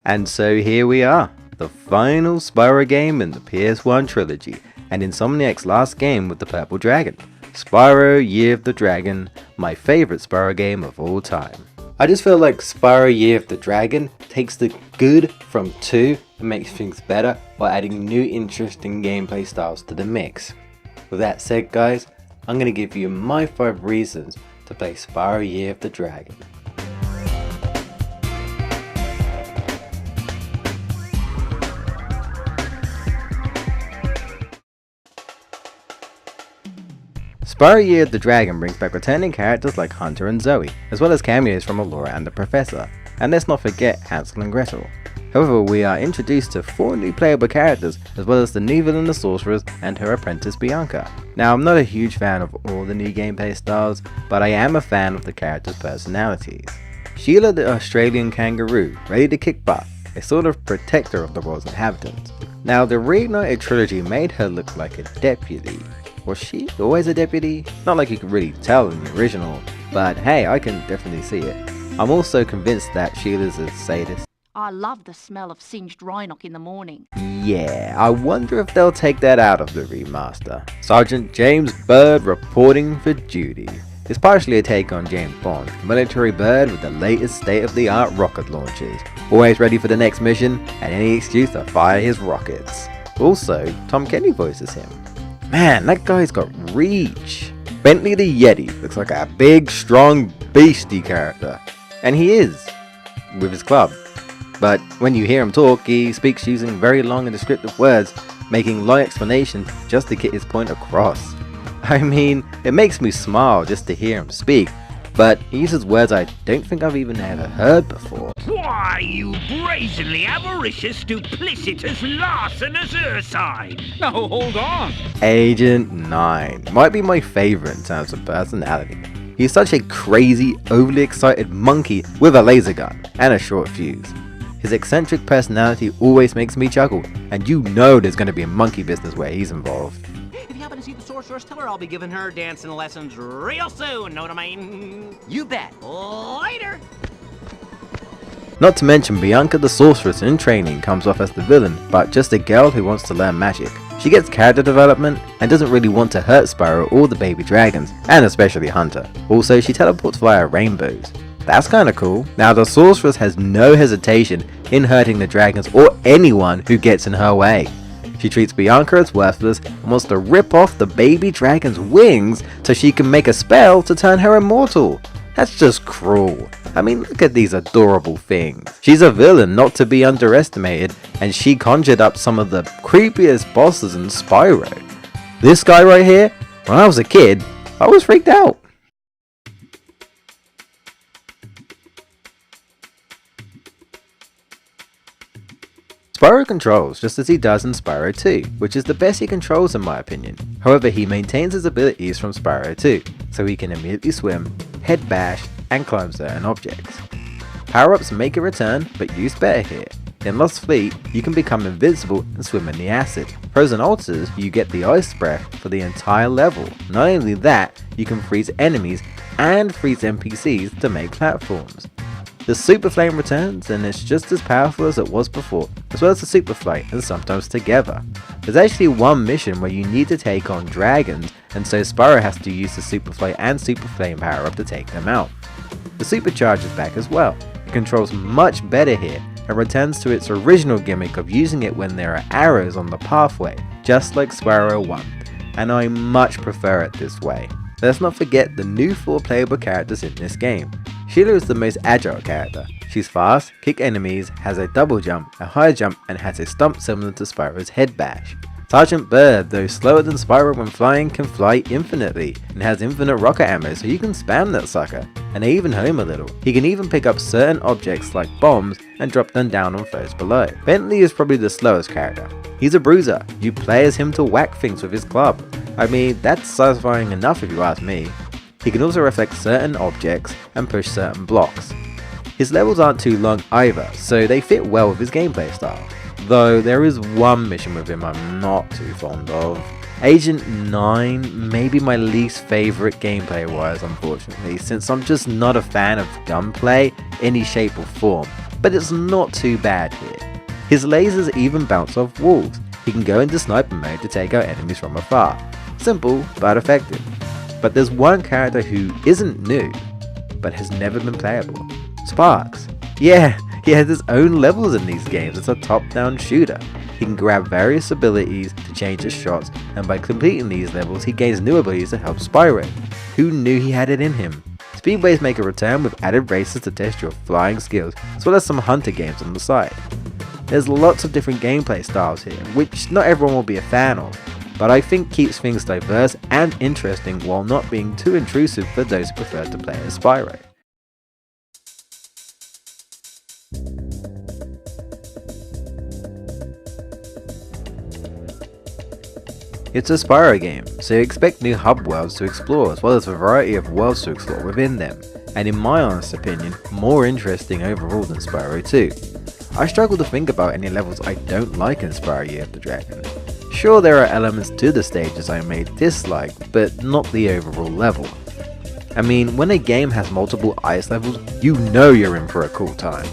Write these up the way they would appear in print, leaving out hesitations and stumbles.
And so here we are, the final Spyro game in the PS1 trilogy, and Insomniac's last game with the purple dragon. Spyro Year of the Dragon, my favourite Spyro game of all time. I just feel like Spyro Year of the Dragon takes the good from 2 and makes things better while adding new interesting gameplay styles to the mix. With that said guys, I'm going to give you my 5 reasons to play Spyro Year of the Dragon. Spyro Year of the Dragon brings back returning characters like Hunter and Zoe, as well as cameos from Allura and the Professor, and let's not forget Hansel and Gretel. However, we are introduced to 4 new playable characters, as well as the new villain the Sorceress and her apprentice Bianca. Now, I'm not a huge fan of all the new gameplay styles, but I am a fan of the characters' personalities. Sheila the Australian kangaroo, ready to kick butt, a sort of protector of the world's inhabitants. Now, the Reignited Trilogy made her look like a deputy. Was she always a deputy? Not like you could really tell in the original, but hey, I can definitely see it. I'm also convinced that Sheila's a sadist. I love the smell of singed Rhinoc in the morning. Yeah, I wonder if they'll take that out of the remaster. Sergeant James Byrd reporting for duty. It's partially a take on James Bond, military Byrd with the latest state-of-the-art rocket launchers, always ready for the next mission and any excuse to fire his rockets. Also, Tom Kenny voices him. Man, that guy's got reach. Bentley the Yeti looks like a big, strong, beastie character. And he is, with his club. But when you hear him talk, he speaks using very long and descriptive words, making long explanations just to get his point across. I mean, it makes me smile just to hear him speak, but he uses words I don't think I've even ever heard before. Why, you brazenly avaricious, duplicitous, larcenous ursine! Now hold on! Agent 9 might be my favourite in terms of personality. He's such a crazy, overly excited monkey with a laser gun and a short fuse. His eccentric personality always makes me chuckle, and you know there's going to be a monkey business where he's involved. If you happen to see the Sorceress, tell her I'll be giving her dancing lessons real soon, know what I mean? You bet. Later! Not to mention Bianca the Sorceress in training comes off as the villain, but just a girl who wants to learn magic. She gets character development and doesn't really want to hurt Spyro or the baby dragons, and especially Hunter. Also, she teleports via rainbows. That's kinda cool. Now, the Sorceress has no hesitation in hurting the dragons or anyone who gets in her way. She treats Bianca as worthless and wants to rip off the baby dragon's wings so she can make a spell to turn her immortal. That's just cruel. I mean, look at these adorable things. She's a villain not to be underestimated, and she conjured up some of the creepiest bosses in Spyro. This guy right here, when I was a kid, I was freaked out. Spyro controls just as he does in Spyro 2, which is the best he controls in my opinion. However, he maintains his abilities from Spyro 2, so he can immediately swim, head bash, and climb certain objects. Power-ups make a return, but used better here. In Lost Fleet, you can become invincible and swim in the acid. Frozen Altars, you get the ice breath for the entire level. Not only that, you can freeze enemies and freeze NPCs to make platforms. The Super Flame returns, and it's just as powerful as it was before, as well as the Super Flight, and sometimes together. There's actually one mission where you need to take on dragons, and so Spyro has to use the Super Flight and Super Flame power up to take them out. The Supercharge is back as well. It controls much better here, and returns to its original gimmick of using it when there are arrows on the pathway, just like Spyro 1, and I much prefer it this way. Let's not forget the new 4 playable characters in this game. Sheila is the most agile character. She's fast, kicks enemies, has a double jump, a high jump, and has a stomp similar to Spyro's head bash. Sergeant Byrd, though slower than Spyro when flying, can fly infinitely, and has infinite rocket ammo so you can spam that sucker, and even home a little. He can even pick up certain objects like bombs and drop them down on foes below. Bentley is probably the slowest character. He's a bruiser. You play as him to whack things with his club. I mean, that's satisfying enough if you ask me. He can also reflect certain objects and push certain blocks. His levels aren't too long either, so they fit well with his gameplay style. Though there is one mission with him I'm not too fond of. Agent 9 may be my least favourite gameplay wise, unfortunately, since I'm just not a fan of gunplay, any shape or form. but it's not too bad here. His lasers even bounce off walls. He can go into sniper mode to take out enemies from afar. Simple, but effective. But there's one character who isn't new, but has never been playable. Sparks. Yeah, he has his own levels in these games. It's a top-down shooter. He can grab various abilities to change his shots, and by completing these levels he gains new abilities to help Spyro. Who knew he had it in him? Speedways make a return with added races to test your flying skills, as well as some hunter games on the side. There's lots of different gameplay styles here, which not everyone will be a fan of, but I think keeps things diverse and interesting while not being too intrusive for those who prefer to play as Spyro. It's a Spyro game, so you expect new hub worlds to explore as well as a variety of worlds to explore within them, and in my honest opinion, more interesting overall than Spyro 2. I struggle to think about any levels I don't like in Spyro Year of the Dragon. Sure, there are elements to the stages I may dislike, but not the overall level. I mean, when a game has multiple ice levels, you know you're in for a cool time.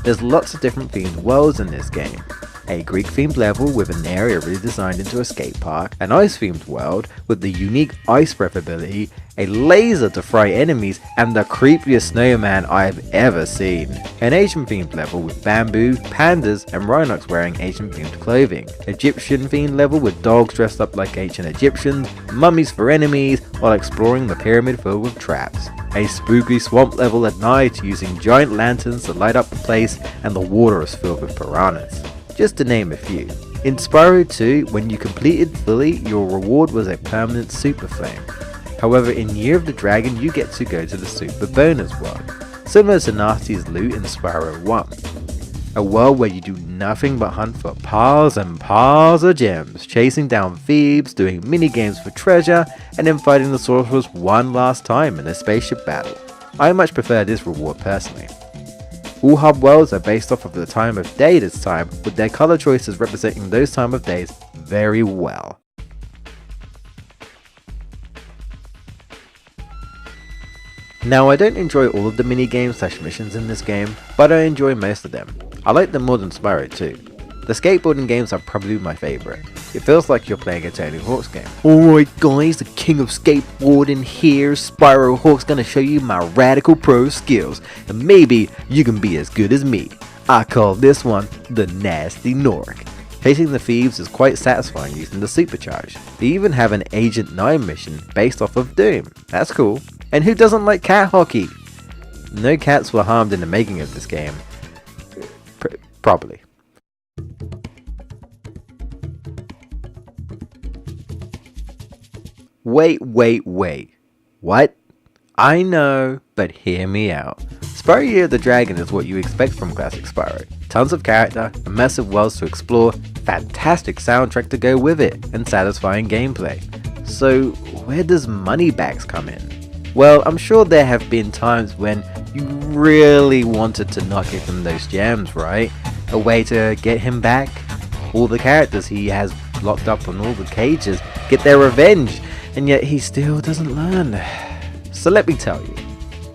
There's lots of different themed worlds in this game. A Greek themed level with an area redesigned into a skate park, an ice themed world with the unique ice breath ability, a laser to fry enemies, and the creepiest snowman I've ever seen. An Asian themed level with bamboo, pandas, and Rhinox wearing Asian themed clothing. Egyptian themed level with dogs dressed up like ancient Egyptians, mummies for enemies, while exploring the pyramid filled with traps. A spooky swamp level at night using giant lanterns to light up the place, and the water is filled with piranhas. Just to name a few. In Spyro 2, when you completed fully, your reward was a permanent super flame. However, in Year of the Dragon you get to go to the super bonus world, similar to Nasty's loot in Spyro 1. A world where you do nothing but hunt for piles and piles of gems, chasing down thieves, doing mini games for treasure, and then fighting the sorcerers one last time in a spaceship battle. I much prefer this reward personally. All hub worlds are based off of the time of day this time, with their color choices representing those time of days very well. Now, I don't enjoy all of the mini-games / missions in this game, but I enjoy most of them. I like them more than Spyro 2. The skateboarding games are probably my favourite. It feels like you're playing a Tony Hawk's game. Alright guys, the king of skateboarding here, Spyro Hawk's gonna show you my radical pro skills, and maybe you can be as good as me. I call this one the Nasty Nork. Chasing the thieves is quite satisfying using the supercharge. They even have an Agent 9 mission based off of Doom. That's cool. And who doesn't like cat hockey? No cats were harmed in the making of this game. Probably. Wait. What? I know, but hear me out. Spyro Year of the Dragon is what you expect from classic Spyro. Tons of character, massive worlds to explore, fantastic soundtrack to go with it, and satisfying gameplay. So where does Moneybags come in? Well, I'm sure there have been times when you really wanted to not give him those gems, right? A way to get him back? All the characters he has locked up on all the cages get their revenge, and yet he still doesn't learn. So let me tell you,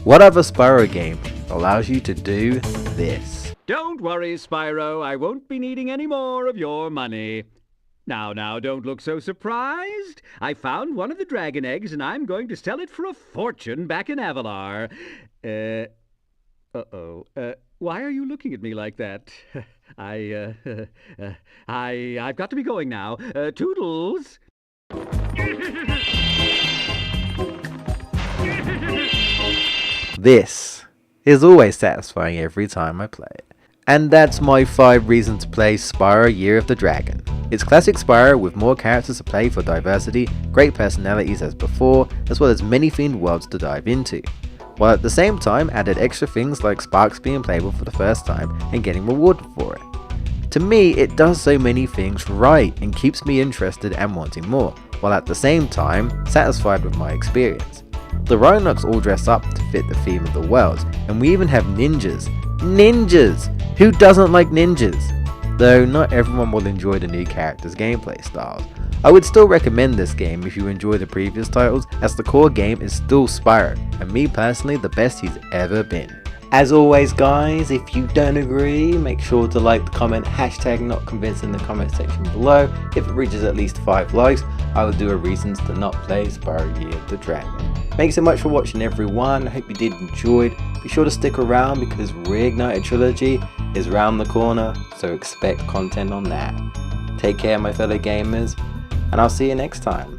what other Spyro game allows you to do this? Don't worry, Spyro, I won't be needing any more of your money. Now, don't look so surprised. I found one of the dragon eggs, and I'm going to sell it for a fortune back in Avalar. Why are you looking at me like that? I've got to be going now. Toodles! This is always satisfying every time I play it. And that's my 5 reasons to play Spyro Year of the Dragon. It's classic Spyro with more characters to play for diversity, great personalities as before, as well as many themed worlds to dive into, while at the same time added extra things like Sparks being playable for the first time and getting rewarded for it. To me, it does so many things right and keeps me interested and wanting more, while at the same time satisfied with my experience. The Rhinox all dress up to fit the theme of the worlds, and we even have ninjas. Ninjas! Who doesn't like ninjas? Though not everyone will enjoy the new characters' gameplay styles. I would still recommend this game if you enjoy the previous titles, as the core game is still Spyro, and me personally the best he's ever been. As always guys, if you don't agree, make sure to like the comment, hashtag not convinced in the comment section below. If it reaches at least 5 likes, I will do a reasons to not play Spyro Year of the Dragon. Thanks so much for watching everyone, I hope you did enjoy. Be sure to stick around because Reignited Trilogy is round the corner, so expect content on that. Take care my fellow gamers, and I'll see you next time.